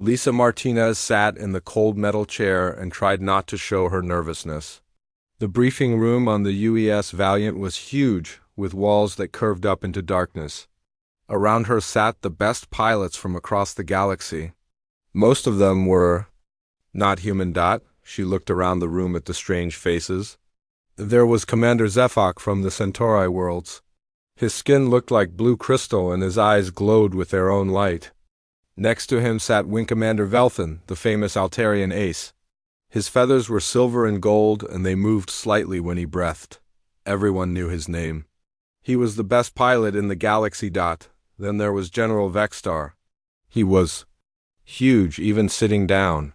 Lisa Martinez sat in the cold metal chair and tried not to show her nervousness. The briefing room on the UES Valiant was huge, with walls that curved up into darkness. Around her sat the best pilots from across the galaxy. Most of them were not human. She looked around the room at the strange faces. There was Commander Zefok from the Centauri worlds. His skin looked like blue crystal and his eyes glowed with their own light. Next to him sat Wing Commander Velthan, the famous Altarian ace. His feathers were silver and gold, and they moved slightly when he breathed. Everyone knew his name. He was the best pilot in the galaxy. Then there was General Vexstar. He was huge, even sitting down.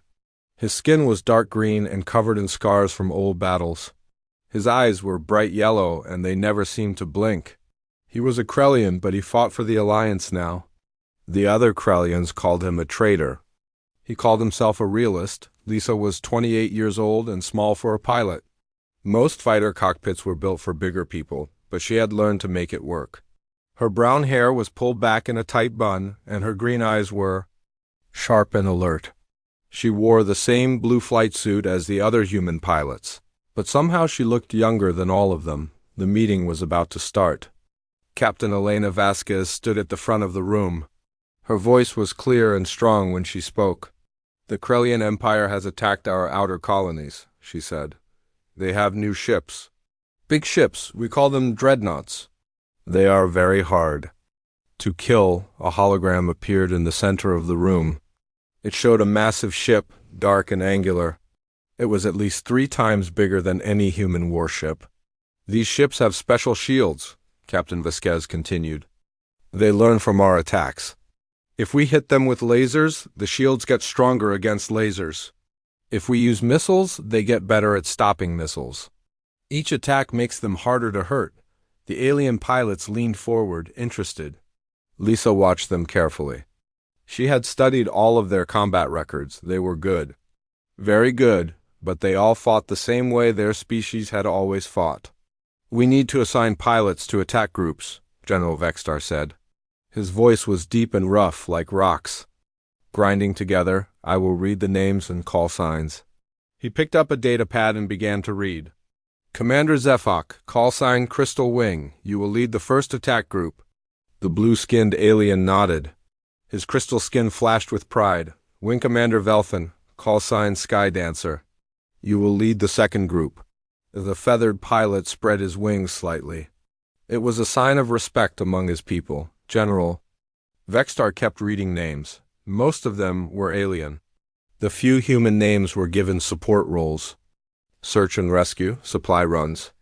His skin was dark green and covered in scars from old battles. His eyes were bright yellow, and they never seemed to blink. He was a Krellian, but he fought for the Alliance now. The other Krellians called him a traitor. He called himself a realist. Lisa was 28 years old and small for a pilot. Most fighter cockpits were built for bigger people, but she had learned to make it work. Her brown hair was pulled back in a tight bun, and her green eyes were sharp and alert. She wore the same blue flight suit as the other human pilots, but somehow she looked younger than all of them. The meeting was about to start. Captain Elena Vasquez stood at the front of the room. Her voice was clear and strong when she spoke. "The Krellian Empire has attacked our outer colonies," she said. "They have new ships. Big ships, we call them dreadnoughts. They are very hard to kill." A hologram appeared in the center of the room. It showed a massive ship, dark and angular. It was at least 3 times bigger than any human warship. "These ships have special shields," Captain Vasquez continued. "They learn from our attacks. If we hit them with lasers, the shields get stronger against lasers. If we use missiles, they get better at stopping missiles. Each attack makes them harder to hurt." The alien pilots leaned forward, interested. Lisa watched them carefully. She had studied all of their combat records. They were good. Very good, but they all fought the same way their species had always fought. "We need to assign pilots to attack groups," General Vexstar said. His voice was deep and rough, like rocks. Grinding together, "I will read the names and call signs." He picked up a data pad and began to read. "Commander Zefok, call sign Crystal Wing. You will lead the first attack group." The blue-skinned alien nodded. His crystal skin flashed with pride. "Wing Commander Velthan, call sign Sky Dancer. You will lead the second group." The feathered pilot spread his wings slightly. It was a sign of respect among his people. "General." Vexstar kept reading names. Most of them were alien. The few human names were given support roles. Search and rescue, supply runs.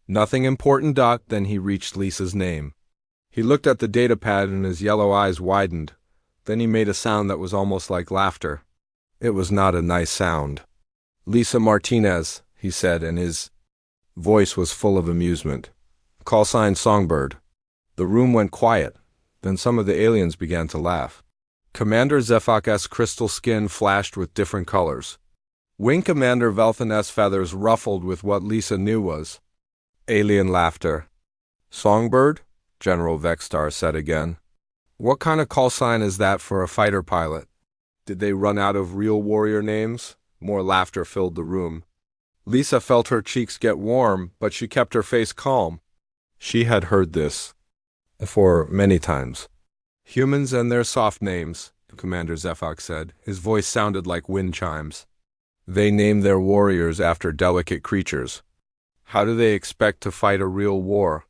Nothing important. Then he reached Lisa's name. He looked at the datapad and his yellow eyes widened. Then he made a sound that was almost like laughter. It was not a nice sound. "Lisa Martinez," he said, and his voice was full of amusement. "Call sign Songbird." The room went quiet. Then some of the aliens began to laugh. Commander Zefok's crystal skin flashed with different colors. Wing Commander Velthan's feathers ruffled with what Lisa knew was alien laughter. "Songbird?" General Vexstar said again. "What kind of call sign is that for a fighter pilot? Did they run out of real warrior names?" More laughter filled the room. Lisa felt her cheeks get warm, but she kept her face calm. She had heard this for many times. "Humans and their soft names," Commander Zefok said. His voice sounded like wind chimes. "They name their warriors after delicate creatures. How do they expect to fight a real war?"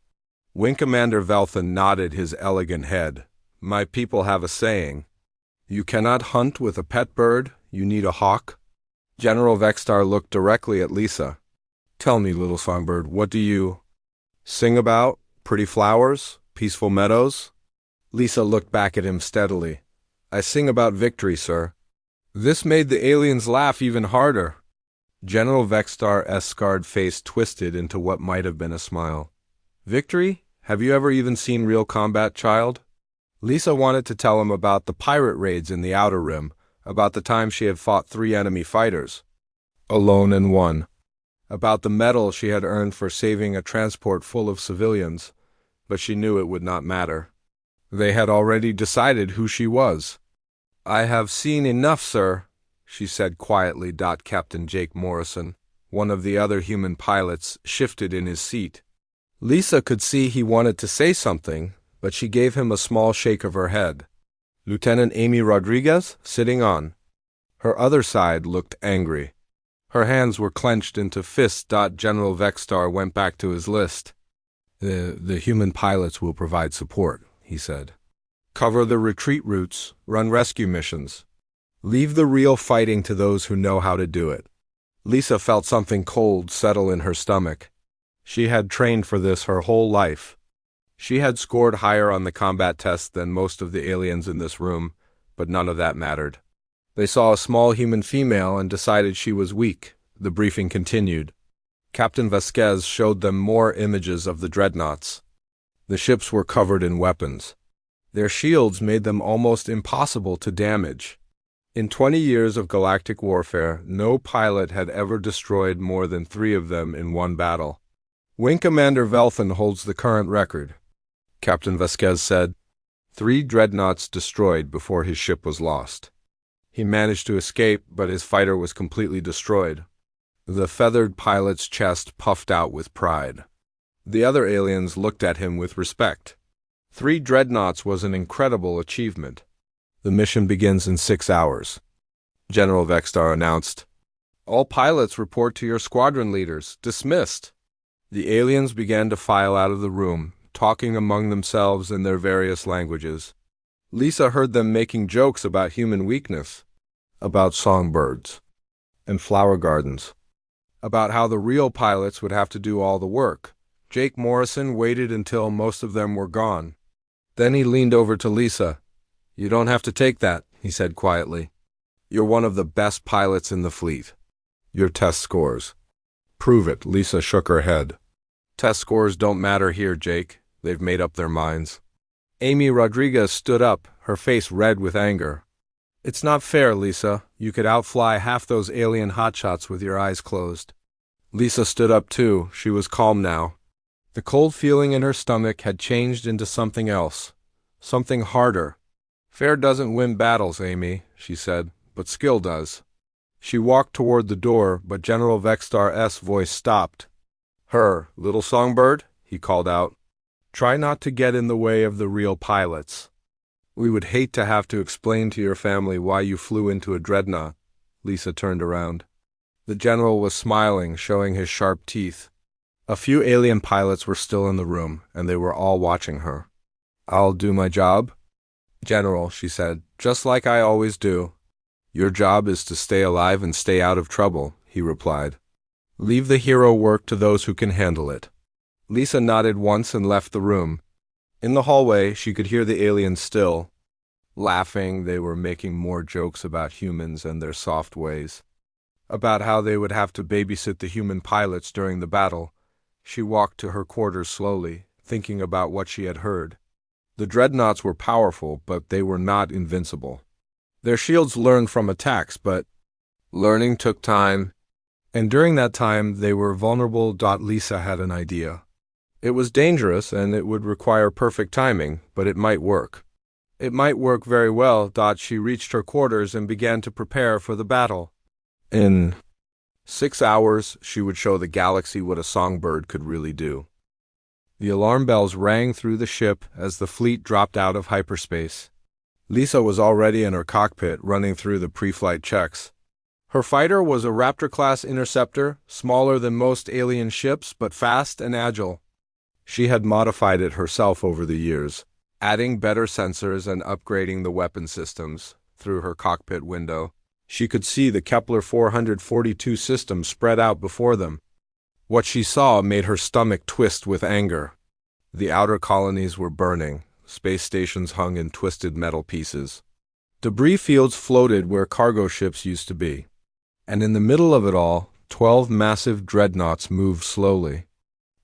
Wing Commander Velthan nodded his elegant head. "My people have a saying. You cannot hunt with a pet bird, you need a hawk." General Vexstar looked directly at Lisa. "Tell me, little songbird, what do you sing about? Pretty flowers? Peaceful meadows?" Lisa looked back at him steadily. "I sing about victory, sir." This made the aliens laugh even harder. General Vexstar's scarred face twisted into what might have been a smile. "Victory? Have you ever even seen real combat, child?" Lisa wanted to tell him about the pirate raids in the Outer Rim, about the time she had fought 3 enemy fighters, alone and won, about the medal she had earned for saving a transport full of civilians, but she knew it would not matter. They had already decided who she was. I have seen enough, sir, she said quietly. Captain Jake Morrison, one of the other human pilots, shifted in his seat. Lisa could see he wanted to say something, but she gave him a small shake of her head. Lieutenant Amy Rodriguez, sitting on her other side, looked angry. Her hands were clenched into fists. General Vexstar went back to his list. The human pilots will provide support, he said. Cover the retreat routes, run rescue missions. Leave the real fighting to those who know how to do it. Lisa felt something cold settle in her stomach. She had trained for this her whole life. She had scored higher on the combat test than most of the aliens in this room, but none of that mattered. They saw a small human female and decided she was weak. The briefing continued. Captain Vasquez showed them more images of the dreadnoughts. The ships were covered in weapons. Their shields made them almost impossible to damage. In 20 years of galactic warfare, no pilot had ever destroyed more than 3 of them in one battle. Wing Commander Velthan holds the current record, Captain Vasquez said. 3 dreadnoughts destroyed before his ship was lost. He managed to escape, but his fighter was completely destroyed. The feathered pilot's chest puffed out with pride. The other aliens looked at him with respect. 3 dreadnoughts was an incredible achievement. The mission begins in 6 hours, General Vexstar announced. All pilots report to your squadron leaders. Dismissed. The aliens began to file out of the room, talking among themselves in their various languages. Lisa heard them making jokes about human weakness, about songbirds and flower gardens, about how the real pilots would have to do all the work. Jake Morrison waited until most of them were gone. Then he leaned over to Lisa. You don't have to take that, he said quietly. You're one of the best pilots in the fleet. Your test scores prove it. Lisa shook her head. Test scores don't matter here, Jake. They've made up their minds. Amy Rodriguez stood up, her face red with anger. It's not fair, Lisa. You could outfly half those alien hotshots with your eyes closed. Lisa stood up too. She was calm now. The cold feeling in her stomach had changed into something else, something harder. Fair doesn't win battles, Amy, she said, but skill does. She walked toward the door, but General Vexstar's voice stopped. Her, little songbird, he called out. Try not to get in the way of the real pilots. We would hate to have to explain to your family why you flew into a dreadnought. Lisa turned around. The general was smiling, showing his sharp teeth. A few alien pilots were still in the room, and they were all watching her. I'll do my job, General, she said, just like I always do. Your job is to stay alive and stay out of trouble, he replied. Leave the hero work to those who can handle it. Lisa nodded once and left the room. In the hallway, she could hear the aliens still laughing. They were making more jokes about humans and their soft ways, about how they would have to babysit the human pilots during the battle. She walked to her quarters slowly, thinking about what she had heard. The dreadnoughts were powerful, but they were not invincible. Their shields learned from attacks, but learning took time, and during that time they were vulnerable. Lisa had an idea. It was dangerous, and it would require perfect timing, but it might work. It might work very well. She reached her quarters and began to prepare for the battle. In 6 hours, she would show the galaxy what a songbird could really do. The alarm bells rang through the ship as the fleet dropped out of hyperspace. Lisa was already in her cockpit, running through the pre-flight checks. Her fighter was a Raptor-class interceptor, smaller than most alien ships, but fast and agile. She had modified it herself over the years, adding better sensors and upgrading the weapon systems. Through her cockpit window, she could see the Kepler 442 system spread out before them. What she saw made her stomach twist with anger. The outer colonies were burning. Space stations hung in twisted metal pieces. Debris fields floated where cargo ships used to be. And in the middle of it all, 12 massive dreadnoughts moved slowly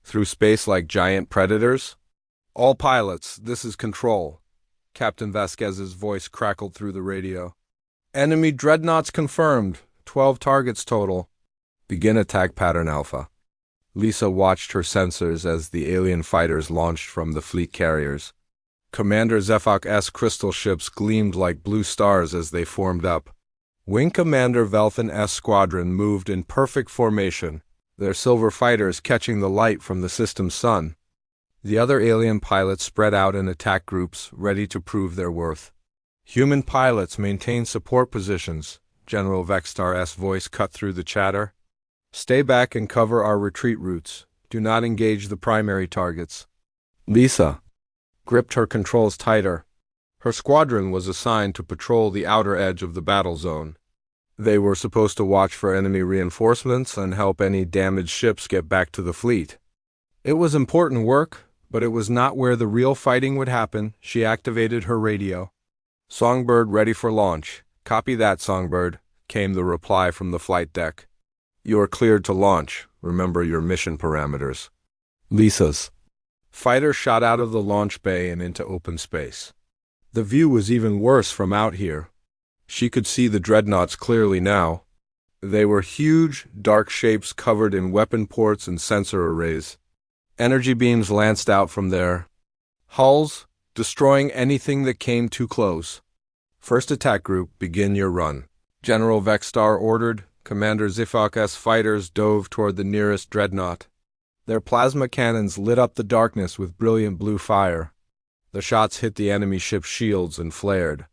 through space like giant predators. All pilots, this is control. Captain Vasquez's voice crackled through the radio. Enemy dreadnoughts confirmed. 12 targets total. Begin attack pattern Alpha. Lisa watched her sensors as the alien fighters launched from the fleet carriers. Commander Zephok's crystal ships gleamed like blue stars as they formed up. Wing Commander Velthan's squadron moved in perfect formation, their silver fighters catching the light from the system's sun. The other alien pilots spread out in attack groups, ready to prove their worth. Human pilots maintain support positions, General Vextar's voice cut through the chatter. Stay back and cover our retreat routes. Do not engage the primary targets. Lisa gripped her controls tighter. Her squadron was assigned to patrol the outer edge of the battle zone. They were supposed to watch for enemy reinforcements and help any damaged ships get back to the fleet. It was important work, but it was not where the real fighting would happen. She activated her radio. Songbird ready for launch. Copy that, Songbird, came the reply from the flight deck. You are cleared to launch. Remember your mission parameters. Lisa's fighter shot out of the launch bay and into open space. The view was even worse from out here. She could see the dreadnoughts clearly now. They were huge, dark shapes covered in weapon ports and sensor arrays. Energy beams lanced out from their hulls, destroying anything that came too close. First attack group, begin your run. General Vextar ordered. Commander Zephok's fighters dove toward the nearest dreadnought. Their plasma cannons lit up the darkness with brilliant blue fire. The shots hit the enemy ship's shields and flared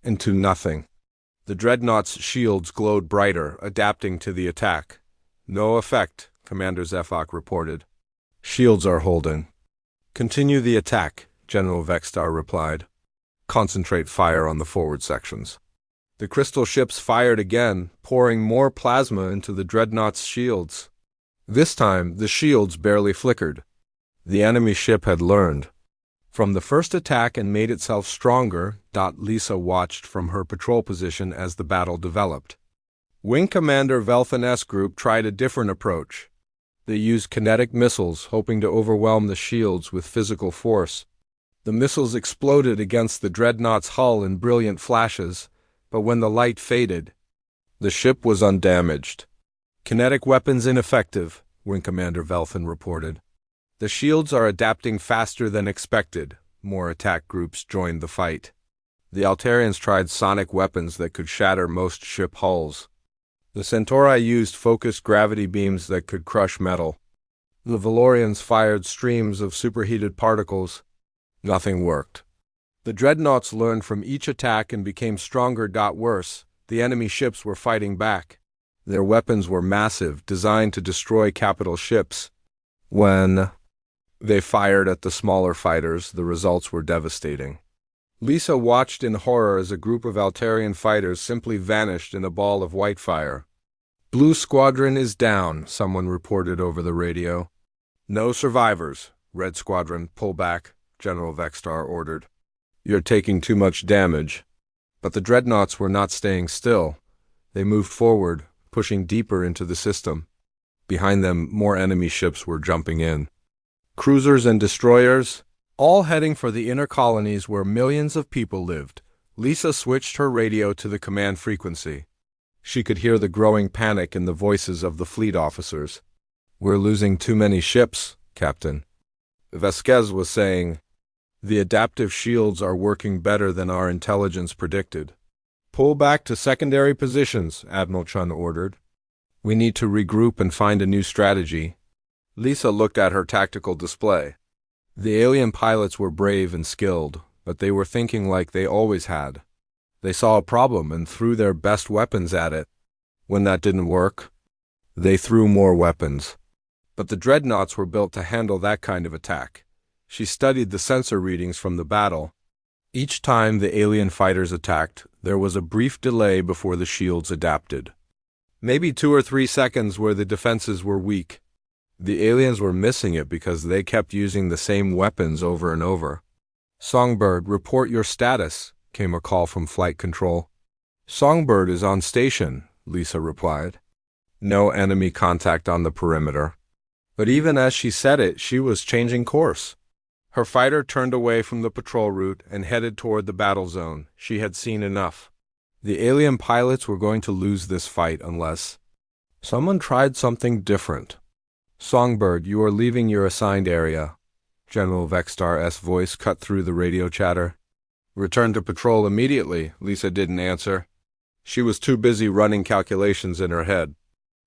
into nothing. The dreadnought's shields glowed brighter, adapting to the attack. No effect, Commander Zephok reported. Shields are holding. Continue the attack, General Vextar replied. Concentrate fire on the forward sections. The crystal ships fired again, pouring more plasma into the dreadnought's shields. This time, the shields barely flickered. The enemy ship had learned from the first attack and made itself stronger. Lisa watched from her patrol position as the battle developed. Wing Commander Velthan's group tried a different approach. They used kinetic missiles, hoping to overwhelm the shields with physical force. The missiles exploded against the dreadnought's hull in brilliant flashes, but when the light faded, the ship was undamaged. Kinetic weapons ineffective, Wing Commander Velthan reported. The shields are adapting faster than expected. More attack groups joined the fight. The Altarians tried sonic weapons that could shatter most ship hulls. The Centauri used focused gravity beams that could crush metal. The Valorians fired streams of superheated particles. Nothing worked. The dreadnoughts learned from each attack and became stronger. Worse, the enemy ships were fighting back. Their weapons were massive, designed to destroy capital ships. When they fired at the smaller fighters, the results were devastating. Lisa watched in horror as a group of Altarian fighters simply vanished in a ball of white fire. Blue Squadron is down, someone reported over the radio. No survivors. Red Squadron, pull back, General Vextar ordered. You're taking too much damage. But the dreadnoughts were not staying still. They moved forward, pushing deeper into the system. Behind them, more enemy ships were jumping in. Cruisers and destroyers, all heading for the inner colonies where millions of people lived. Lisa switched her radio to the command frequency. She could hear the growing panic in the voices of the fleet officers. We're losing too many ships, Captain. Vasquez was saying, the adaptive shields are working better than our intelligence predicted. Pull back to secondary positions, Admiral Chun ordered. We need to regroup and find a new strategy. Lisa looked at her tactical display. The alien pilots were brave and skilled, but they were thinking like they always had. They saw a problem and threw their best weapons at it. When that didn't work, they threw more weapons. But the dreadnoughts were built to handle that kind of attack. She studied the sensor readings from the battle. Each time the alien fighters attacked, there was a brief delay before the shields adapted. Maybe 2 or 3 seconds where the defenses were weak. The aliens were missing it because they kept using the same weapons over and over. Songbird, report your status, came a call from flight control. Songbird is on station, Lisa replied. No enemy contact on the perimeter. But even as she said it, she was changing course. Her fighter turned away from the patrol route and headed toward the battle zone. She had seen enough. The alien pilots were going to lose this fight unless someone tried something different. Songbird, you are leaving your assigned area. General Vextar's voice cut through the radio chatter. Return to patrol immediately, Lisa didn't answer. She was too busy running calculations in her head.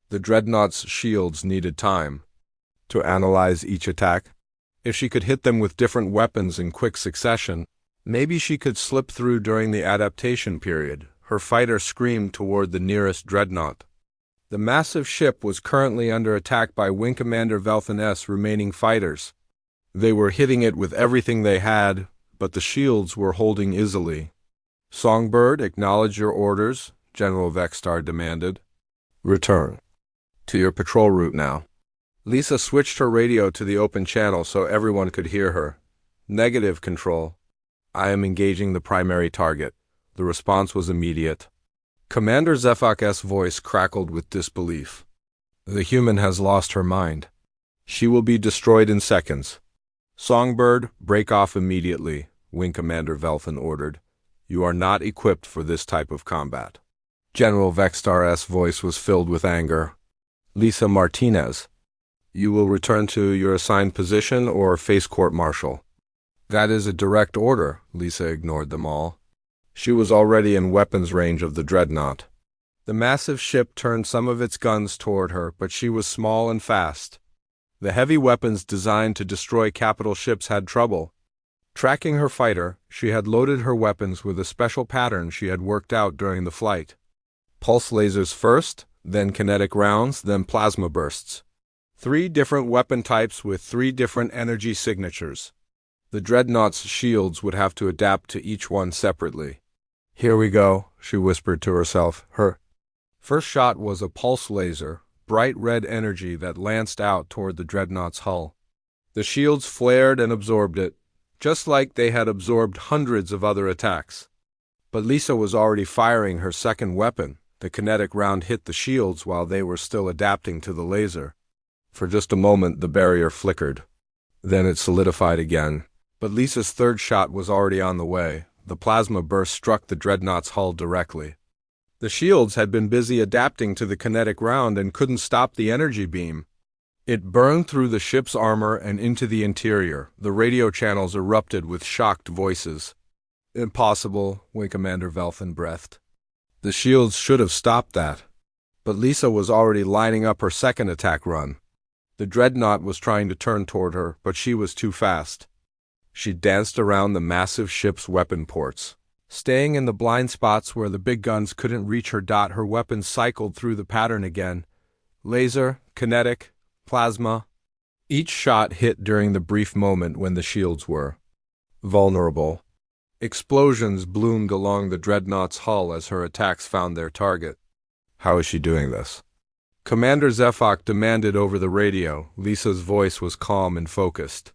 The dreadnought's shields needed time to analyze each attack. If she could hit them with different weapons in quick succession, maybe she could slip through during the adaptation period. Her fighter screamed toward the nearest dreadnought. The massive ship was currently under attack by Wing Commander Velthan's remaining fighters. They were hitting it with everything they had, but the shields were holding easily. Songbird, acknowledge your orders, General Vextar demanded. Return to your patrol route now. Lisa switched her radio to the open channel so everyone could hear her. Negative, Control. I am engaging the primary target. The response was immediate. Commander Zefak's voice crackled with disbelief. The human has lost her mind. She will be destroyed in seconds. Songbird, break off immediately, Wing Commander Velthan ordered. You are not equipped for this type of combat. General Vextar's voice was filled with anger. Lisa Martinez, you will return to your assigned position or face court-martial. That is a direct order, Lisa ignored them all. She was already in weapons range of the dreadnought. The massive ship turned some of its guns toward her, but she was small and fast. The heavy weapons designed to destroy capital ships had trouble. Tracking her fighter, she had loaded her weapons with a special pattern she had worked out during the flight. Pulse lasers first, then kinetic rounds, then plasma bursts. 3 different weapon types with 3 different energy signatures. The dreadnought's shields would have to adapt to each one separately. Here we go, she whispered to herself. Her first shot was a pulse laser, bright red energy that lanced out toward the dreadnought's hull. The shields flared and absorbed it, just like they had absorbed hundreds of other attacks. But Lisa was already firing her second weapon. The kinetic round hit the shields while they were still adapting to the laser. For just a moment, the barrier flickered. Then it solidified again. But Lisa's third shot was already on the way. The plasma burst struck the dreadnought's hull directly. The shields had been busy adapting to the kinetic round and couldn't stop the energy beam. It burned through the ship's armor and into the interior. The radio channels erupted with shocked voices. Impossible, Wing Commander Velthan breathed. The shields should have stopped that. But Lisa was already lining up her second attack run. The dreadnought was trying to turn toward her, but she was too fast. She danced around the massive ship's weapon ports. Staying in the blind spots where the big guns couldn't reach her. Her weapons cycled through the pattern again. Laser, kinetic, plasma. Each shot hit during the brief moment when the shields were vulnerable. Explosions bloomed along the dreadnought's hull as her attacks found their target. How is she doing this? Commander Zefak demanded over the radio. Lisa's voice was calm and focused.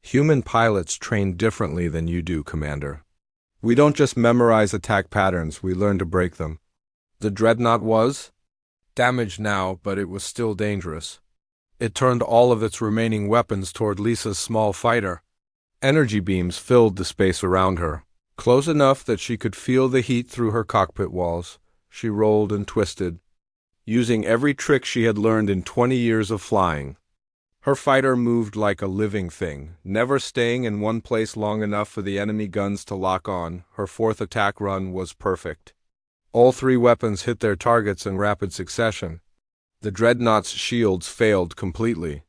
Human pilots train differently than you do, Commander. We don't just memorize attack patterns, we learn to break them. The dreadnought was damaged now, but it was still dangerous. It turned all of its remaining weapons toward Lisa's small fighter. Energy beams filled the space around her, close enough that she could feel the heat through her cockpit walls. She rolled and twisted, using every trick she had learned in 20 years of flying. Her fighter moved like a living thing, never staying in one place long enough for the enemy guns to lock on. Her fourth attack run was perfect. All 3 weapons hit their targets in rapid succession. The dreadnought's shields failed completely,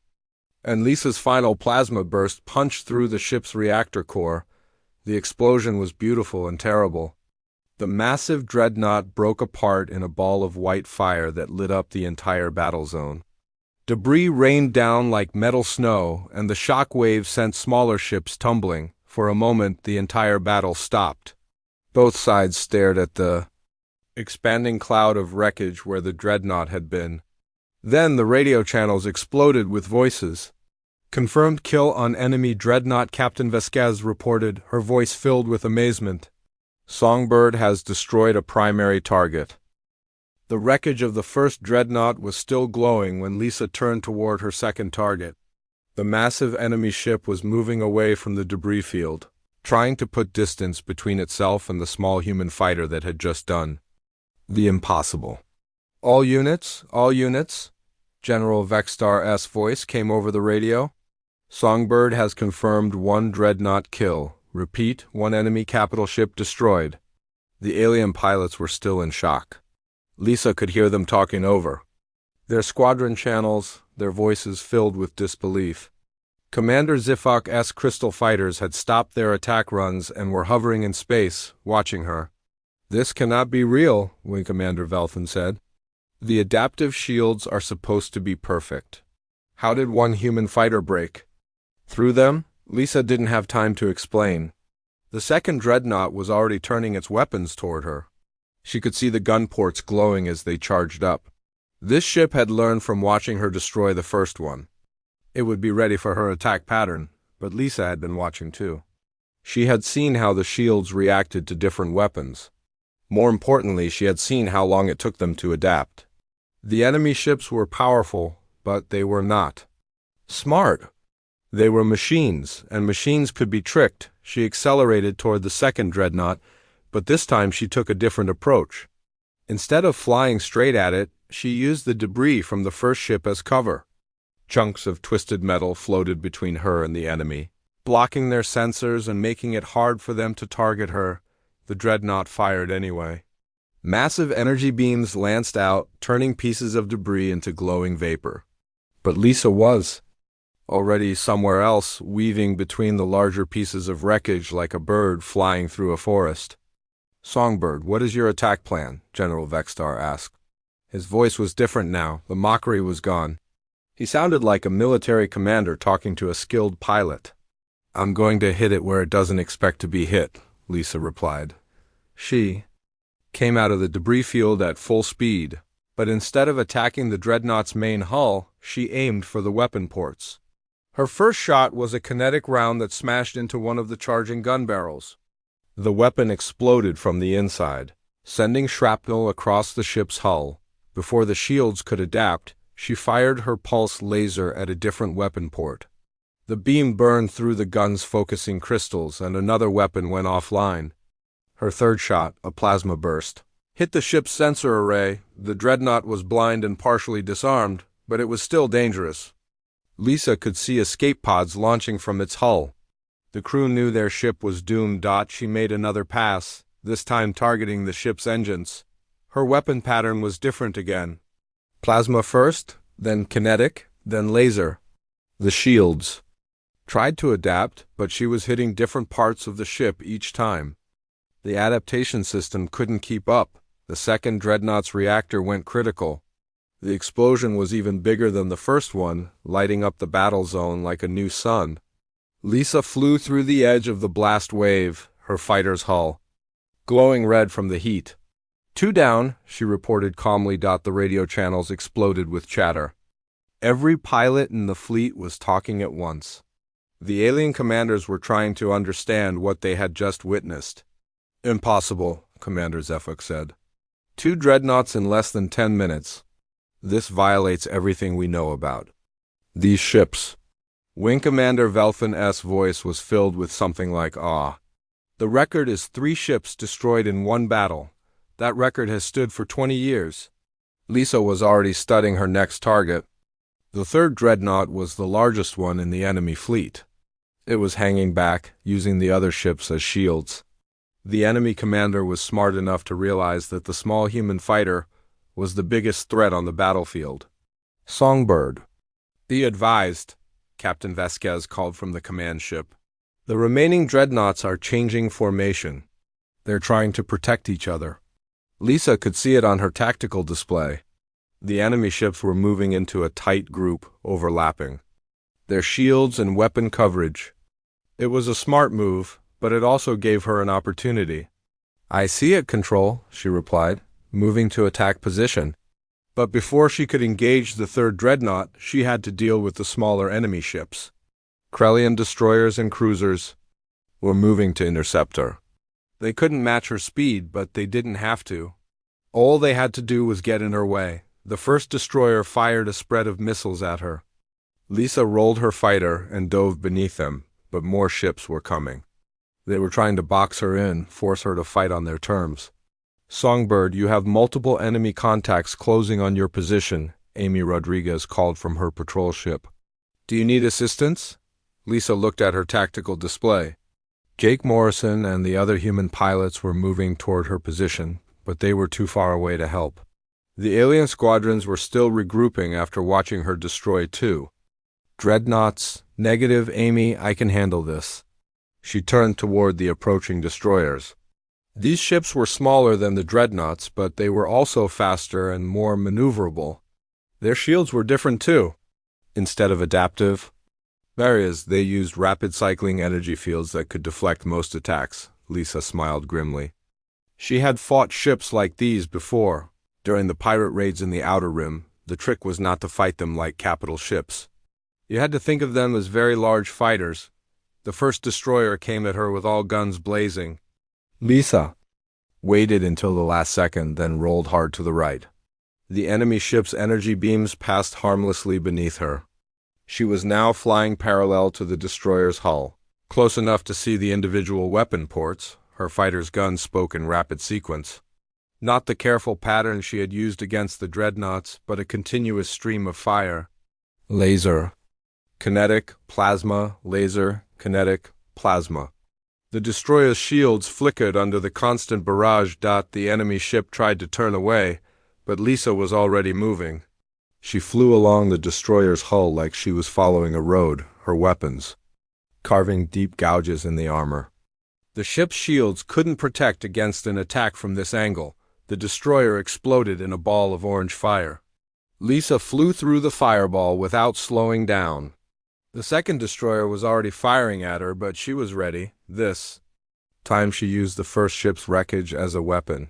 and Lisa's final plasma burst punched through the ship's reactor core. The explosion was beautiful and terrible. The massive dreadnought broke apart in a ball of white fire that lit up the entire battle zone. Debris rained down like metal snow, and the shock waves sent smaller ships tumbling. For a moment, the entire battle stopped. Both sides stared at the expanding cloud of wreckage where the dreadnought had been. Then the radio channels exploded with voices. Confirmed kill on enemy dreadnought, Captain Vasquez reported, her voice filled with amazement. Songbird has destroyed a primary target. The wreckage of the first dreadnought was still glowing when Lisa turned toward her second target. The massive enemy ship was moving away from the debris field, trying to put distance between itself and the small human fighter that had just done the impossible. All units, General Vextar's voice came over the radio. Songbird has confirmed one dreadnought kill. Repeat, one enemy capital ship destroyed. The alien pilots were still in shock. Lisa could hear them talking over their squadron channels, their voices filled with disbelief. Commander Zifok's Crystal Fighters had stopped their attack runs and were hovering in space, watching her. "This cannot be real," Wing Commander Velthan said. "The adaptive shields are supposed to be perfect. How did one human fighter break through them?" Lisa didn't have time to explain. The second dreadnought was already turning its weapons toward her. She could see the gun ports glowing as they charged up. This ship had learned from watching her destroy the first one. It would be ready for her attack pattern, but Lisa had been watching too. She had seen how the shields reacted to different weapons. More importantly, she had seen how long it took them to adapt. The enemy ships were powerful, but they were not smart. They were machines, and machines could be tricked. She accelerated toward the second dreadnought, but this time she took a different approach. Instead of flying straight at it, she used the debris from the first ship as cover. Chunks of twisted metal floated between her and the enemy, blocking their sensors and making it hard for them to target her. The dreadnought fired anyway. Massive energy beams lanced out, turning pieces of debris into glowing vapor. But Lisa was already somewhere else, weaving between the larger pieces of wreckage like a bird flying through a forest. "Songbird, what is your attack plan?" General Vextar asked. His voice was different now. The mockery was gone. He sounded like a military commander talking to a skilled pilot. "I'm going to hit it where it doesn't expect to be hit," Lisa replied. She came out of the debris field at full speed, but instead of attacking the dreadnought's main hull, she aimed for the weapon ports. Her first shot was a kinetic round that smashed into one of the charging gun barrels. The weapon exploded from the inside, sending shrapnel across the ship's hull. Before the shields could adapt, she fired her pulse laser at a different weapon port. The beam burned through the gun's focusing crystals, and another weapon went offline. Her third shot, a plasma burst, hit the ship's sensor array. The dreadnought was blind and partially disarmed, but it was still dangerous. Lisa could see escape pods launching from its hull. The crew knew their ship was doomed. She made another pass, this time targeting the ship's engines. Her weapon pattern was different again. Plasma first, then kinetic, then laser. The shields tried to adapt, but she was hitting different parts of the ship each time. The adaptation system couldn't keep up. The second dreadnought's reactor went critical. The explosion was even bigger than the first one, lighting up the battle zone like a new sun. Lisa flew through the edge of the blast wave, her fighter's hull glowing red from the heat. "Two down," she reported calmly. The radio channels exploded with chatter. Every pilot in the fleet was talking at once. The alien commanders were trying to understand what they had just witnessed. "Impossible," Commander Zefok said. "Two dreadnoughts in less than 10 minutes. This violates everything we know about these ships." Wing Commander Velthan's voice was filled with something like awe. "The record is 3 ships destroyed in one battle. That record has stood for 20 years. Lisa was already studying her next target. The third dreadnought was the largest one in the enemy fleet. It was hanging back, using the other ships as shields. The enemy commander was smart enough to realize that the small human fighter was the biggest threat on the battlefield. "Songbird, be advised," Captain Vasquez called from the command ship. "The remaining dreadnoughts are changing formation. They're trying to protect each other." Lisa could see it on her tactical display. The enemy ships were moving into a tight group, overlapping their shields and weapon coverage. It was a smart move, but it also gave her an opportunity. "I see it, Control," she replied, moving to attack position. But before she could engage the third dreadnought, she had to deal with the smaller enemy ships. Krellian destroyers and cruisers were moving to intercept her. They couldn't match her speed, but they didn't have to. All they had to do was get in her way. The first destroyer fired a spread of missiles at her. Lisa rolled her fighter and dove beneath them, but more ships were coming. They were trying to box her in, force her to fight on their terms. "Songbird, you have multiple enemy contacts closing on your position," Amy Rodriguez called from her patrol ship. "Do you need assistance?" Lisa looked at her tactical display. Jake Morrison and the other human pilots were moving toward her position, but they were too far away to help. The alien squadrons were still regrouping after watching her destroy two dreadnoughts. Negative, Amy, I can handle this. She turned toward the approaching destroyers. These ships were smaller than the dreadnoughts, but they were also faster and more maneuverable. Their shields were different too. Instead of adaptive barriers, they used rapid cycling energy fields that could deflect most attacks. Lisa smiled grimly. She had fought ships like these before. During the pirate raids in the Outer Rim, the trick was not to fight them like capital ships. You had to think of them as very large fighters. The first destroyer came at her with all guns blazing. Lisa waited until the last second, then rolled hard to the right. The enemy ship's energy beams passed harmlessly beneath her. She was now flying parallel to the destroyer's hull, close enough to see the individual weapon ports. Her fighter's guns spoke in rapid sequence. Not the careful pattern she had used against the dreadnoughts, but a continuous stream of fire. Laser. Kinetic, plasma, laser, kinetic, plasma. The destroyer's shields flickered under the constant barrage. The enemy ship tried to turn away, but Lisa was already moving. She flew along the destroyer's hull like she was following a road, her weapons carving deep gouges in the armor. The ship's shields couldn't protect against an attack from this angle. The destroyer exploded in a ball of orange fire. Lisa flew through the fireball without slowing down. The second destroyer was already firing at her, but she was ready. This time she used the first ship's wreckage as a weapon.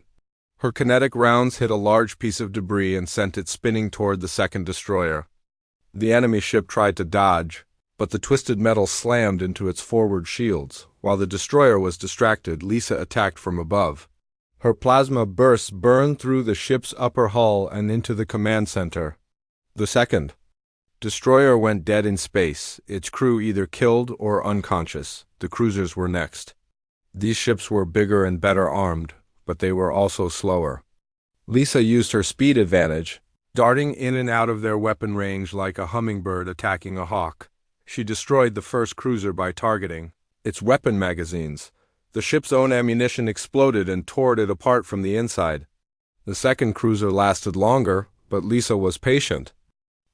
Her kinetic rounds hit a large piece of debris and sent it spinning toward the second destroyer. The enemy ship tried to dodge, but the twisted metal slammed into its forward shields. While the destroyer was distracted, Lisa attacked from above. Her plasma bursts burned through the ship's upper hull and into the command center. The second destroyer went dead in space, its crew either killed or unconscious. The cruisers were next. These ships were bigger and better armed, but they were also slower. Lisa used her speed advantage, darting in and out of their weapon range like a hummingbird attacking a hawk. She destroyed the first cruiser by targeting its weapon magazines. The ship's own ammunition exploded and tore it apart from the inside. The second cruiser lasted longer, but Lisa was patient.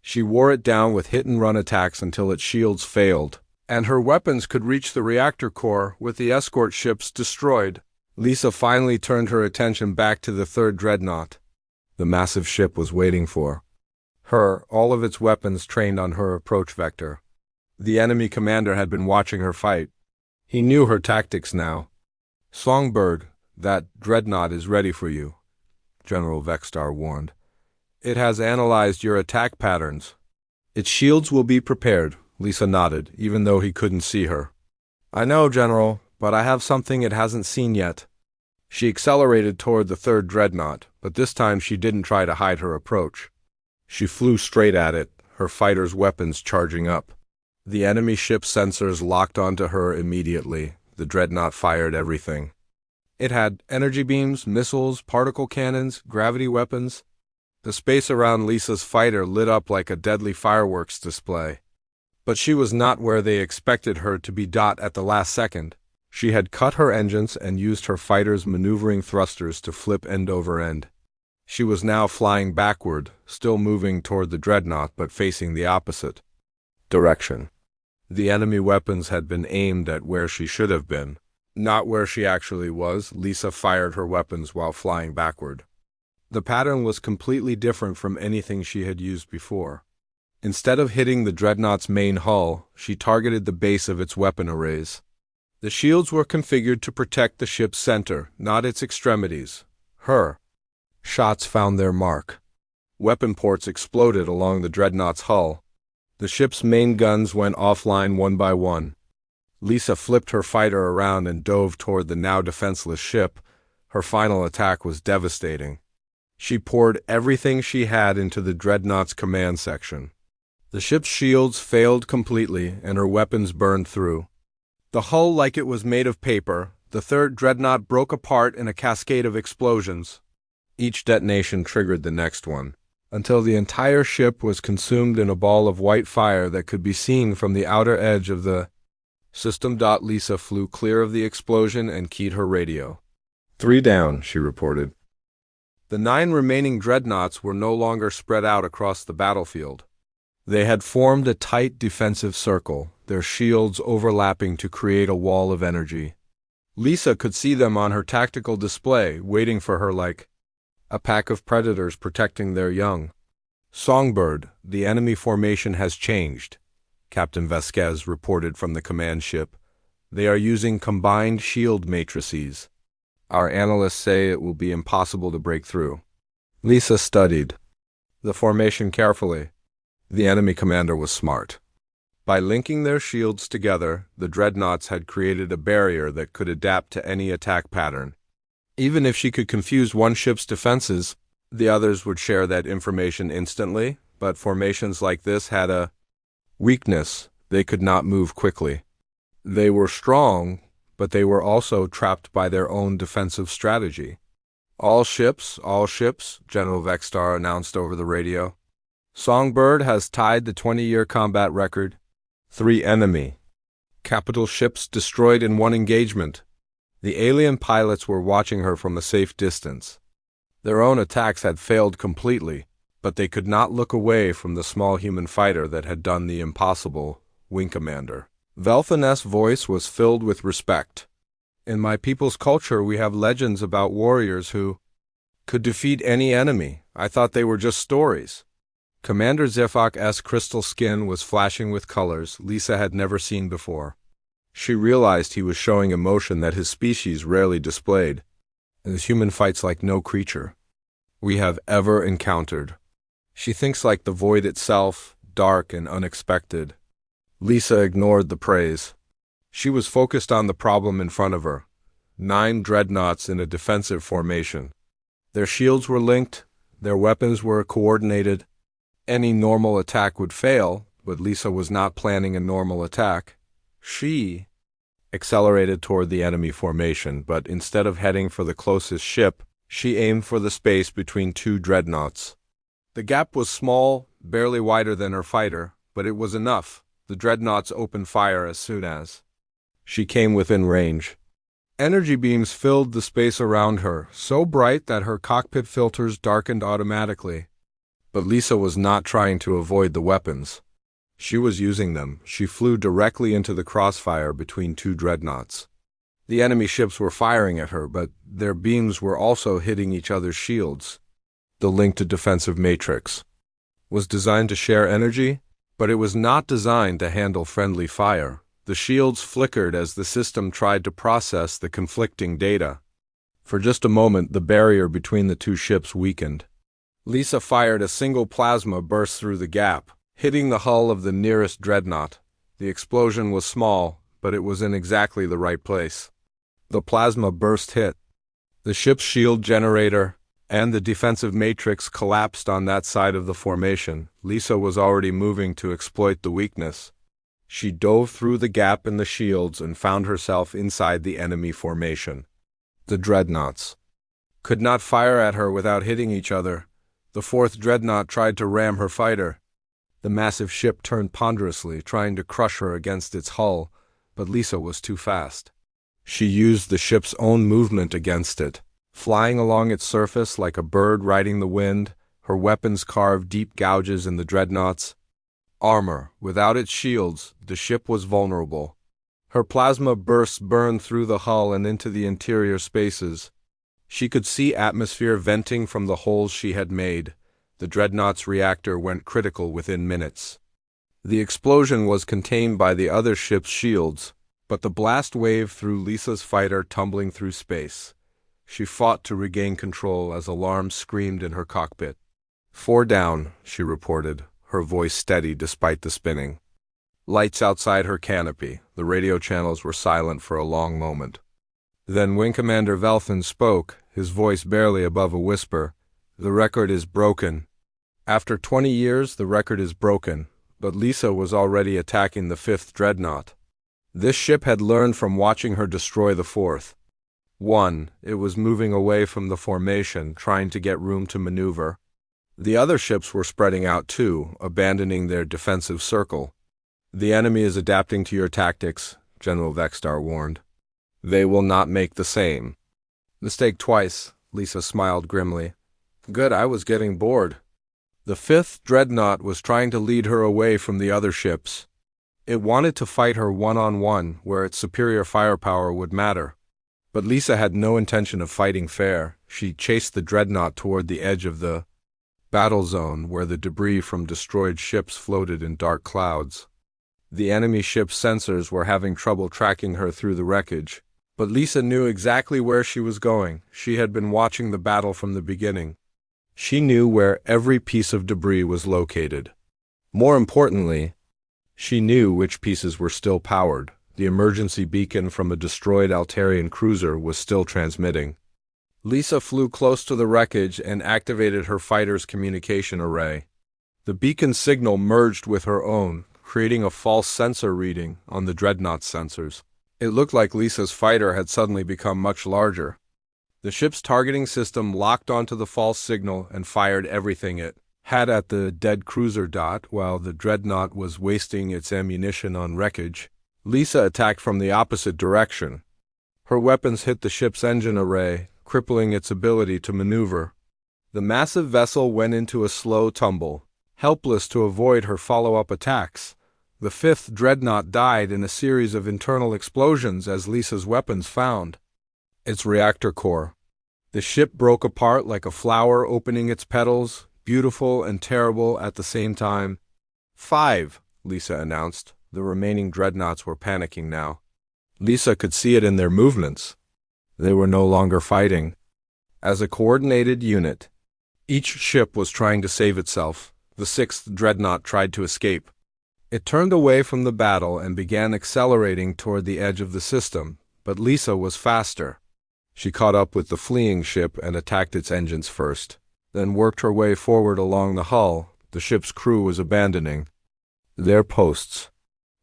She wore it down with hit-and-run attacks until its shields failed, and her weapons could reach the reactor core with the escort ships destroyed. Lisa finally turned her attention back to the third dreadnought. The massive ship was waiting for her, all of its weapons trained on her approach vector. The enemy commander had been watching her fight. He knew her tactics now. "Songbird, that dreadnought is ready for you," General Vexstar warned. "It has analyzed your attack patterns. Its shields will be prepared." Lisa nodded, even though he couldn't see her. "I know, General, but I have something it hasn't seen yet." She accelerated toward the third dreadnought, but this time she didn't try to hide her approach. She flew straight at it, her fighter's weapons charging up. The enemy ship's sensors locked onto her immediately. The dreadnought fired everything. It had energy beams, missiles, particle cannons, gravity weapons. The space around Lisa's fighter lit up like a deadly fireworks display. But she was not where they expected her to be. At the last second, she had cut her engines and used her fighter's maneuvering thrusters to flip end over end. She was now flying backward, still moving toward the dreadnought but facing the opposite direction. The enemy weapons had been aimed at where she should have been, not where she actually was. Lisa fired her weapons while flying backward. The pattern was completely different from anything she had used before. Instead of hitting the dreadnought's main hull, she targeted the base of its weapon arrays. The shields were configured to protect the ship's center, not its extremities. Her shots found their mark. Weapon ports exploded along the dreadnought's hull. The ship's main guns went offline one by one. Lisa flipped her fighter around and dove toward the now defenseless ship. Her final attack was devastating. She poured everything she had into the dreadnought's command section. The ship's shields failed completely, and her weapons burned through. The hull like it was made of paper, the third dreadnought broke apart in a cascade of explosions. Each detonation triggered the next one, until the entire ship was consumed in a ball of white fire that could be seen from the outer edge of the System. Lisa flew clear of the explosion and keyed her radio. 3 down, she reported. The 9 remaining dreadnoughts were no longer spread out across the battlefield. They had formed a tight defensive circle, their shields overlapping to create a wall of energy. Lisa could see them on her tactical display, waiting for her like a pack of predators protecting their young. Songbird, the enemy formation has changed, Captain Vasquez reported from the command ship. They are using combined shield matrices. Our analysts say it will be impossible to break through. Lisa studied the formation carefully. The enemy commander was smart. By linking their shields together, the dreadnoughts had created a barrier that could adapt to any attack pattern. Even if she could confuse one ship's defenses, the others would share that information instantly, but formations like this had a weakness: they could not move quickly. They were strong, but they were also trapped by their own defensive strategy. All ships, General Vexstar announced over the radio. Songbird has tied the 20-year combat record. 3 enemy capital ships destroyed in one engagement. The alien pilots were watching her from a safe distance. Their own attacks had failed completely, but they could not look away from the small human fighter that had done the impossible. Wing Commander Velthan's voice was filled with respect. In my people's culture, we have legends about warriors who could defeat any enemy. I thought they were just stories. Commander Zefak's crystal skin was flashing with colors Lisa had never seen before. She realized he was showing emotion that his species rarely displayed. This human fights like no creature we have ever encountered. She thinks like the void itself, dark and unexpected. Lisa ignored the praise. She was focused on the problem in front of her. 9 dreadnoughts in a defensive formation. Their shields were linked, their weapons were coordinated. Any normal attack would fail, but Lisa was not planning a normal attack. She accelerated toward the enemy formation, but instead of heading for the closest ship, she aimed for the space between 2 dreadnoughts. The gap was small, barely wider than her fighter, but it was enough. The dreadnoughts opened fire as soon as she came within range. Energy beams filled the space around her, so bright that her cockpit filters darkened automatically. But Lisa was not trying to avoid the weapons. She was using them. She flew directly into the crossfire between 2 dreadnoughts. The enemy ships were firing at her, but their beams were also hitting each other's shields. The linked defensive matrix was designed to share energy, but it was not designed to handle friendly fire. The shields flickered as the system tried to process the conflicting data. For just a moment, the barrier between the 2 ships weakened. Lisa fired a single plasma burst through the gap, hitting the hull of the nearest dreadnought. The explosion was small, but it was in exactly the right place. The plasma burst hit the ship's shield generator, and the defensive matrix collapsed on that side of the formation. Lisa was already moving to exploit the weakness. She dove through the gap in the shields and found herself inside the enemy formation. The dreadnoughts could not fire at her without hitting each other. The 4th dreadnought tried to ram her fighter. The massive ship turned ponderously, trying to crush her against its hull, but Lisa was too fast. She used the ship's own movement against it. Flying along its surface like a bird riding the wind, her weapons carved deep gouges in the dreadnought's armor. Without its shields, the ship was vulnerable. Her plasma bursts burned through the hull and into the interior spaces. She could see atmosphere venting from the holes she had made. The dreadnought's reactor went critical within minutes. The explosion was contained by the other ship's shields, but the blast wave threw Lisa's fighter tumbling through space. She fought to regain control as alarms screamed in her cockpit. 4 down, she reported, her voice steady despite the spinning. Lights outside her canopy. The radio channels were silent for a long moment. Then Wing Commander Velthan spoke, his voice barely above a whisper. The record is broken. After 20 years, the record is broken, but Lisa was already attacking the 5th dreadnought. This ship had learned from watching her destroy the 4th. 1. It was moving away from the formation, trying to get room to maneuver. The other ships were spreading out too, abandoning their defensive circle. The enemy is adapting to your tactics. General Vextar warned. They will not make the same. Mistake twice, Lisa smiled grimly. Good, I was getting bored. The fifth dreadnought was trying to lead her away from the other ships. It wanted to fight her one-on-one, where its superior firepower would matter. But Lisa had no intention of fighting fair. She chased the dreadnought toward the edge of the battle zone, where the debris from destroyed ships floated in dark clouds. The enemy ship's sensors were having trouble tracking her through the wreckage. But Lisa knew exactly where she was going. She had been watching the battle from the beginning. She knew where every piece of debris was located. More importantly, she knew which pieces were still powered. The emergency beacon from a destroyed Altarian cruiser was still transmitting. Lisa flew close to the wreckage and activated her fighter's communication array. The beacon's signal merged with her own, creating a false sensor reading on the dreadnought's sensors. It looked like Lisa's fighter had suddenly become much larger. The ship's targeting system locked onto the false signal and fired everything it had at the dead cruiser dot. While the dreadnought was wasting its ammunition on wreckage, Lisa attacked from the opposite direction. Her weapons hit the ship's engine array, crippling its ability to maneuver. The massive vessel went into a slow tumble, helpless to avoid her follow-up attacks. The fifth dreadnought died in a series of internal explosions as Lisa's weapons found its reactor core. The ship broke apart like a flower opening its petals, beautiful and terrible at the same time. 5, Lisa announced. The remaining dreadnoughts were panicking now. Lisa could see it in their movements. They were no longer fighting. As a coordinated unit, each ship was trying to save itself. The sixth dreadnought tried to escape. It turned away from the battle and began accelerating toward the edge of the system, but Lisa was faster. She caught up with the fleeing ship and attacked its engines first, then worked her way forward along the hull. The ship's crew was abandoning their posts.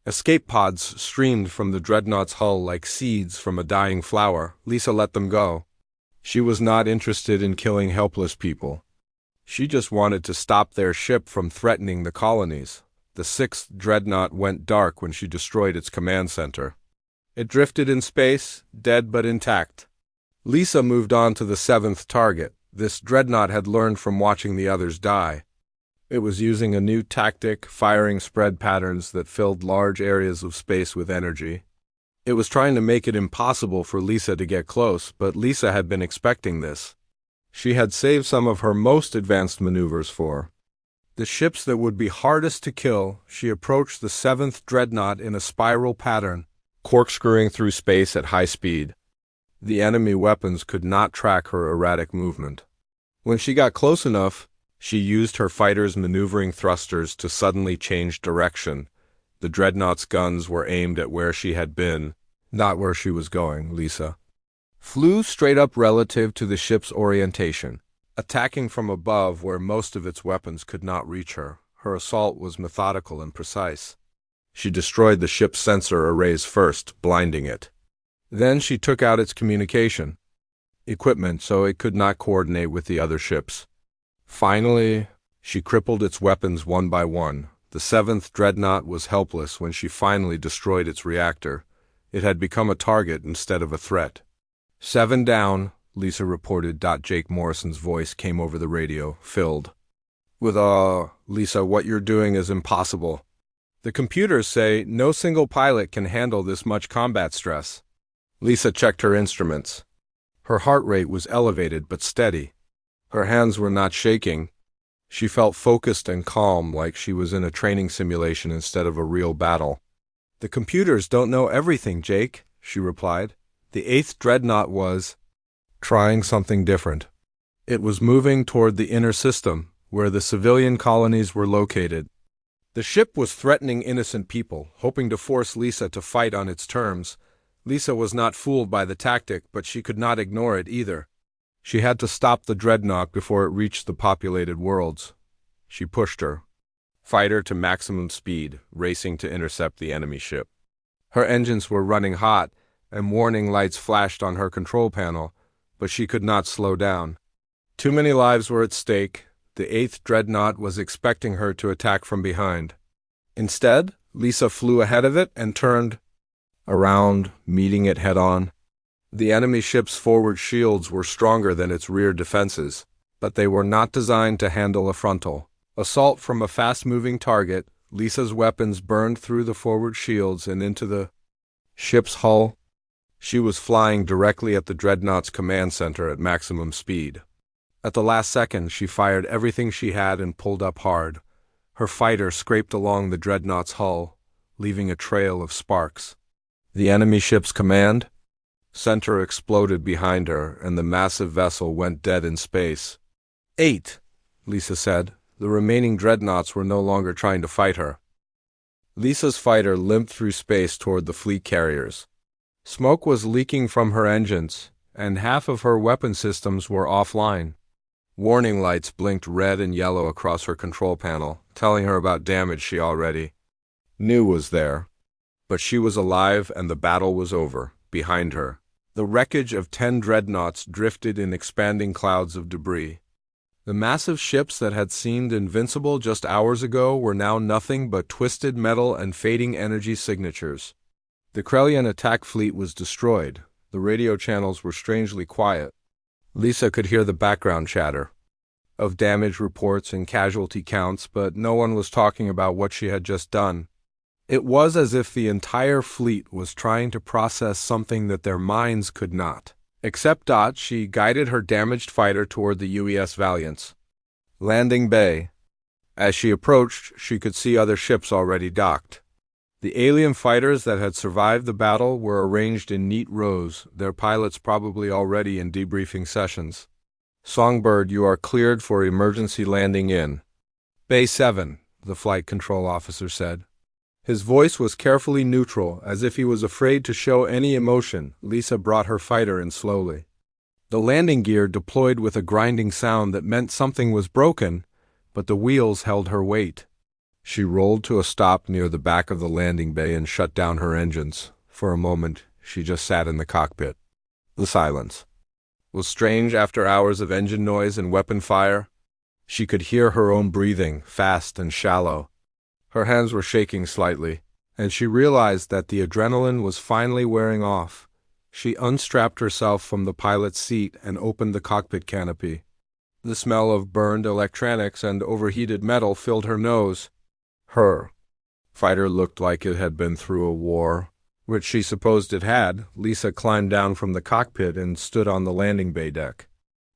Escape pods streamed from the dreadnought's hull like seeds from a dying flower. Lisa let them go. She was not interested in killing helpless people. She just wanted to stop their ship from threatening the colonies. The sixth dreadnought went dark when she destroyed its command center. It drifted in space, dead but intact. Lisa moved on to the seventh target. This dreadnought had learned from watching the others die. It was using a new tactic, firing spread patterns that filled large areas of space with energy. It was trying to make it impossible for Lisa to get close, but Lisa had been expecting this. She had saved some of her most advanced maneuvers for the ships that would be hardest to kill. She approached the seventh dreadnought in a spiral pattern, corkscrewing through space at high speed. The enemy weapons could not track her erratic movement. When she got close enough, she used her fighter's maneuvering thrusters to suddenly change direction. The dreadnought's guns were aimed at where she had been, not where she was going. Lisa flew straight up relative to the ship's orientation, attacking from above where most of its weapons could not reach her. Her assault was methodical and precise. She destroyed the ship's sensor arrays first, blinding it. Then she took out its communication equipment so it could not coordinate with the other ships. Finally, she crippled its weapons one by one. The seventh dreadnought was helpless when she finally destroyed its reactor. It had become a target instead of a threat. 7 down, Lisa reported. Jake Morrison's voice came over the radio, filled with awe. Lisa, what you're doing is impossible. The computers say no single pilot can handle this much combat stress. Lisa checked her instruments. Her heart rate was elevated but steady. Her hands were not shaking. She felt focused and calm, like she was in a training simulation instead of a real battle. The computers don't know everything, Jake, she replied. The eighth dreadnought was trying something different. It was moving toward the inner system, where the civilian colonies were located. The ship was threatening innocent people, hoping to force Lisa to fight on its terms. Lisa was not fooled by the tactic, but she could not ignore it either. She had to stop the dreadnought before it reached the populated worlds. She pushed her fighter to maximum speed, racing to intercept the enemy ship. Her engines were running hot, and warning lights flashed on her control panel, but she could not slow down. Too many lives were at stake. The eighth dreadnought was expecting her to attack from behind. Instead, Lisa flew ahead of it and turned around, meeting it head-on. The enemy ship's forward shields were stronger than its rear defenses, but they were not designed to handle a frontal assault from a fast-moving target. Lisa's weapons burned through the forward shields and into the ship's hull. She was flying directly at the dreadnought's command center at maximum speed. At the last second, she fired everything she had and pulled up hard. Her fighter scraped along the dreadnought's hull, leaving a trail of sparks. The enemy ship's command center exploded behind her, and the massive vessel went dead in space. 8, Lisa said. The remaining dreadnoughts were no longer trying to fight her. Lisa's fighter limped through space toward the fleet carriers. Smoke was leaking from her engines, and half of her weapon systems were offline. Warning lights blinked red and yellow across her control panel, telling her about damage she already knew was there. But she was alive, and the battle was over. Behind her, the wreckage of 10 dreadnoughts drifted in expanding clouds of debris. The massive ships that had seemed invincible just hours ago were now nothing but twisted metal and fading energy signatures. The Krellian attack fleet was destroyed. The radio channels were strangely quiet. Lisa could hear the background chatter of damage reports and casualty counts, but no one was talking about what she had just done. It was as if the entire fleet was trying to process something that their minds could not. Except she guided her damaged fighter toward the UES Valiant's landing bay. As she approached, she could see other ships already docked. The alien fighters that had survived the battle were arranged in neat rows, their pilots probably already in debriefing sessions. Songbird, you are cleared for emergency landing in Bay 7, the flight control officer said. His voice was carefully neutral, as if he was afraid to show any emotion. Lisa brought her fighter in slowly. The landing gear deployed with a grinding sound that meant something was broken, but the wheels held her weight. She rolled to a stop near the back of the landing bay and shut down her engines. For a moment, she just sat in the cockpit. The silence was strange after hours of engine noise and weapon fire. She could hear her own breathing, fast and shallow. Her hands were shaking slightly, and she realized that the adrenaline was finally wearing off. She unstrapped herself from the pilot's seat and opened the cockpit canopy. The smell of burned electronics and overheated metal filled her nose. Her fighter looked like it had been through a war, which she supposed it had. Lisa climbed down from the cockpit and stood on the landing bay deck.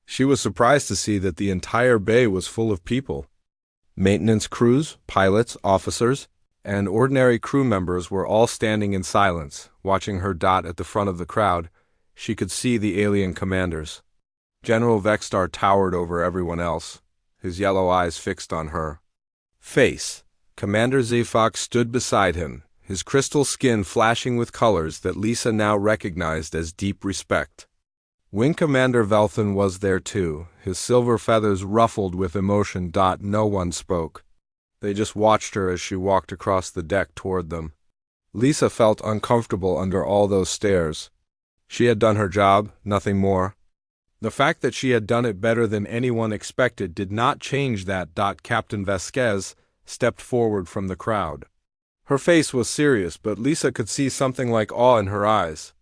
She was surprised to see that the entire bay was full of people. Maintenance crews, pilots, officers, and ordinary crew members were all standing in silence, watching her dot at the front of the crowd. She could see the alien commanders. General Vextar towered over everyone else, his yellow eyes fixed on her face. Commander Zephox stood beside him, his crystal skin flashing with colors that Lisa now recognized as deep respect. Wing Commander Velthan was there too, his silver feathers ruffled with emotion. No one spoke. They just watched her as she walked across the deck toward them. Lisa felt uncomfortable under all those stares. She had done her job, nothing more. The fact that she had done it better than anyone expected did not change that. Captain Vasquez stepped forward from the crowd. Her face was serious, but Lisa could see something like awe in her eyes.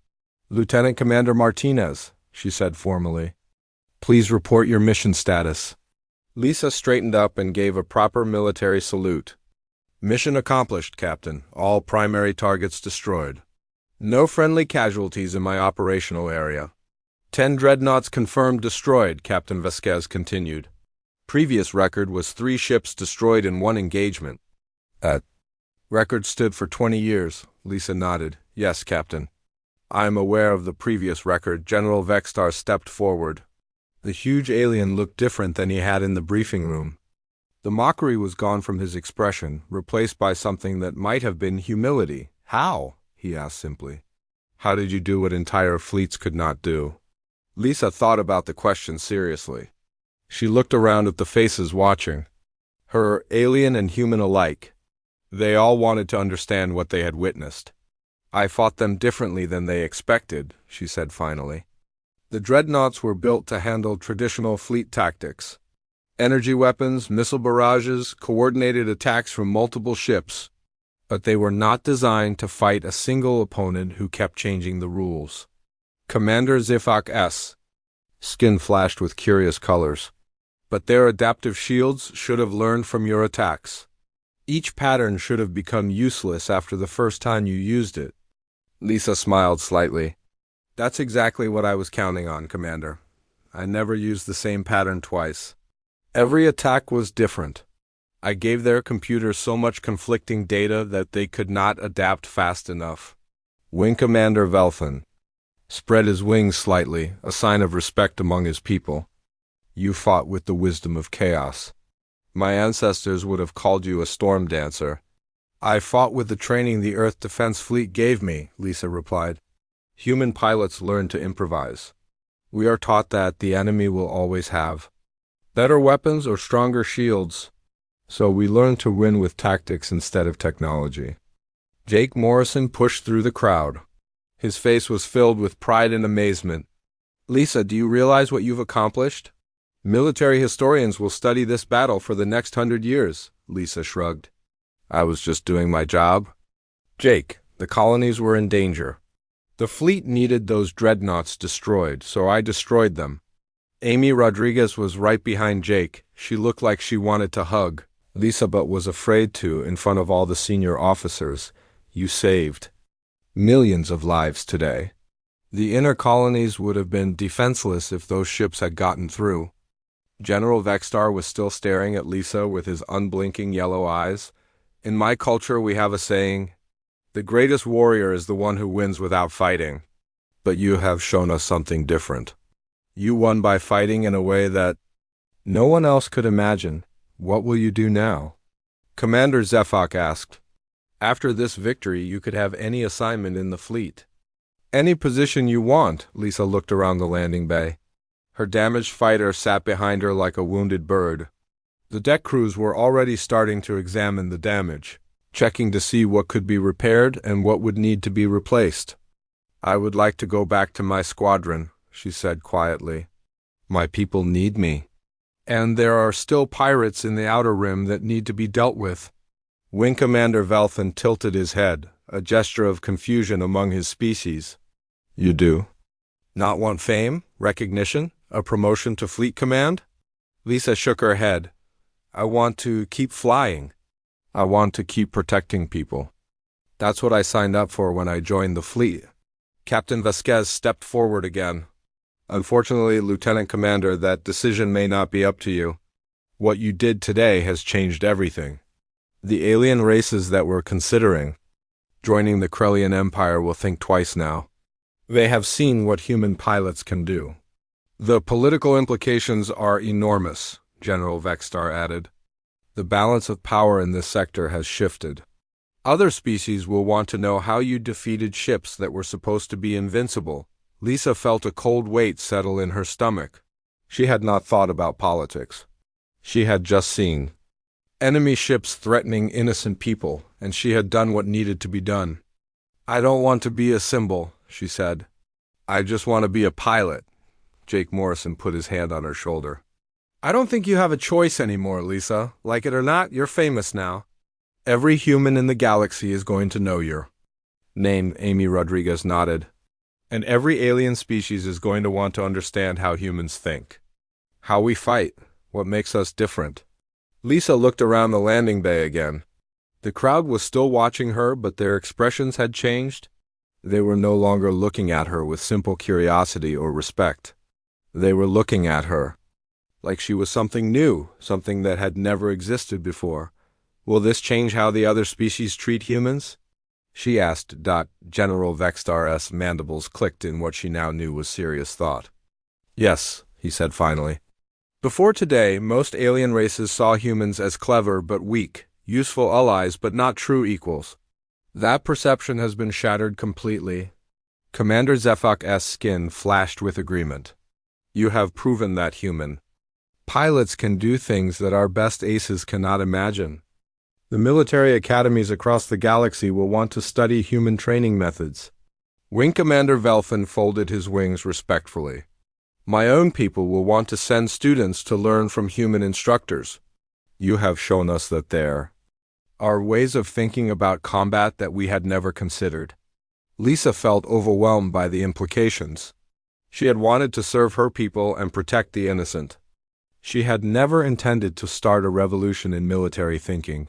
Lieutenant Commander Martinez, she said formally. Please report your mission status. Lisa straightened up and gave a proper military salute. Mission accomplished, Captain. All primary targets destroyed. No friendly casualties in my operational area. 10 dreadnoughts confirmed destroyed, Captain Vasquez continued. Previous record was 3 ships destroyed in 1 engagement. That record stood for 20 years, Lisa nodded. Yes, Captain. I am aware of the previous record. General Vextar stepped forward. The huge alien looked different than he had in the briefing room. The mockery was gone from his expression, replaced by something that might have been humility. How? He asked simply. How did you do what entire fleets could not do? Lisa thought about the question seriously. She looked around at the faces watching. Her alien and human alike. They all wanted to understand what they had witnessed. I fought them differently than they expected, she said finally. The dreadnoughts were built to handle traditional fleet tactics. Energy weapons, missile barrages, coordinated attacks from multiple ships. but they were not designed to fight a single opponent who kept changing the rules. Commander HFY's skin flashed with curious colors. But their adaptive shields should have learned from your attacks. Each pattern should have become useless after the first time you used it. Lisa smiled slightly. That's exactly what I was counting on, Commander. I never used the same pattern twice. Every attack was different. I gave their computers so much conflicting data that they could not adapt fast enough. Wing Commander Velthan spread his wings slightly, a sign of respect among his people. You fought with the wisdom of chaos. My ancestors would have called you a storm dancer. I fought with the training the Earth Defense Fleet gave me, Lisa replied. Human pilots learn to improvise. We are taught that the enemy will always have better weapons or stronger shields, so we learn to win with tactics instead of technology. Jake Morrison pushed through the crowd. His face was filled with pride and amazement. Lisa, do you realize what you've accomplished? Military historians will study this battle for the next 100 years, Lisa shrugged. I was just doing my job. Jake, the colonies were in danger. The fleet needed those dreadnoughts destroyed, so I destroyed them. Amy Rodriguez was right behind Jake. She looked like she wanted to hug Lisa but was afraid to in front of all the senior officers. You saved millions of lives today. The inner colonies would have been defenseless if those ships had gotten through. General Vextar was still staring at Lisa with his unblinking yellow eyes. In my culture, we have a saying, the greatest warrior is the one who wins without fighting. But you have shown us something different. You won by fighting in a way that no one else could imagine. What will you do now? Commander HFY asked. After this victory, you could have any assignment in the fleet. Any position you want, Lisa looked around the landing bay. Her damaged fighter sat behind her like a wounded bird. The deck crews were already starting to examine the damage, checking to see what could be repaired and what would need to be replaced. I would like to go back to my squadron, she said quietly. My people need me. And there are still pirates in the Outer Rim that need to be dealt with. Wing Commander Velthan tilted his head, a gesture of confusion among his species. You do? Not want fame, recognition, a promotion to fleet command? Lisa shook her head. I want to keep flying. I want to keep protecting people. That's what I signed up for when I joined the fleet. Captain Vasquez stepped forward again. Unfortunately, Lieutenant Commander, that decision may not be up to you. What you did today has changed everything. The alien races that were considering joining the Krellian Empire will think twice now. They have seen what human pilots can do. The political implications are enormous, General Vextar added. The balance of power in this sector has shifted. Other species will want to know how you defeated ships that were supposed to be invincible. Lisa felt a cold weight settle in her stomach. She had not thought about politics. She had just seen enemy ships threatening innocent people, and she had done what needed to be done. I don't want to be a symbol, she said. I just want to be a pilot. Jake Morrison put his hand on her shoulder. I don't think you have a choice anymore, Lisa. Like it or not, you're famous now. Every human in the galaxy is going to know your name, Amy Rodriguez nodded. And every alien species is going to want to understand how humans think. How we fight, what makes us different. Lisa looked around the landing bay again. The crowd was still watching her, but their expressions had changed. They were no longer looking at her with simple curiosity or respect. They were looking at her like she was something new, something that had never existed before. Will this change how the other species treat humans? She asked. General Vextar's mandibles clicked in what she now knew was serious thought. Yes, he said finally. Before today, most alien races saw humans as clever but weak, useful allies but not true equals. That perception has been shattered completely. Commander HFY's skin flashed with agreement. You have proven that human pilots can do things that our best aces cannot imagine. The military academies across the galaxy will want to study human training methods. Wing Commander Velthan folded his wings respectfully. My own people will want to send students to learn from human instructors. You have shown us that there are ways of thinking about combat that we had never considered. Lisa felt overwhelmed by the implications. She had wanted to serve her people and protect the innocent. She had never intended to start a revolution in military thinking.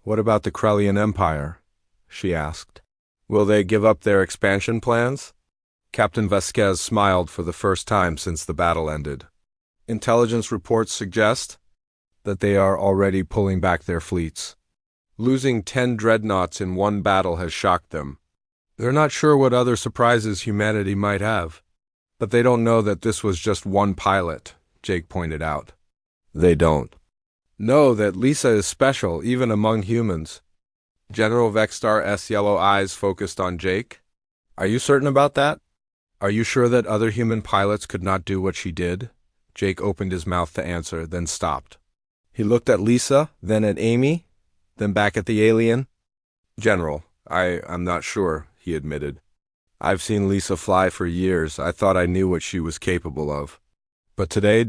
What about the Krellian Empire? She asked. Will they give up their expansion plans? Captain Vasquez smiled for the first time since the battle ended. Intelligence reports suggest that they are already pulling back their fleets. Losing 10 dreadnoughts in one battle has shocked them. They're not sure what other surprises humanity might have. But they don't know that this was just one pilot, Jake pointed out. They don't know that Lisa is special even among humans. General Vexstar's yellow eyes focused on Jake. Are you certain about that? Are you sure that other human pilots could not do what she did? Jake opened his mouth to answer, then stopped. He looked at Lisa, then at Amy, then back at the alien. General, I'm not sure, he admitted. I've seen Lisa fly for years. I thought I knew what she was capable of. But today,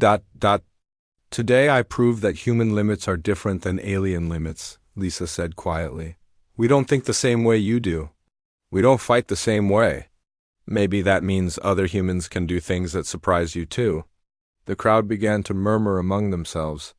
today I proved that human limits are different than alien limits, Lisa said quietly. We don't think the same way you do. We don't fight the same way. Maybe that means other humans can do things that surprise you too. The crowd began to murmur among themselves.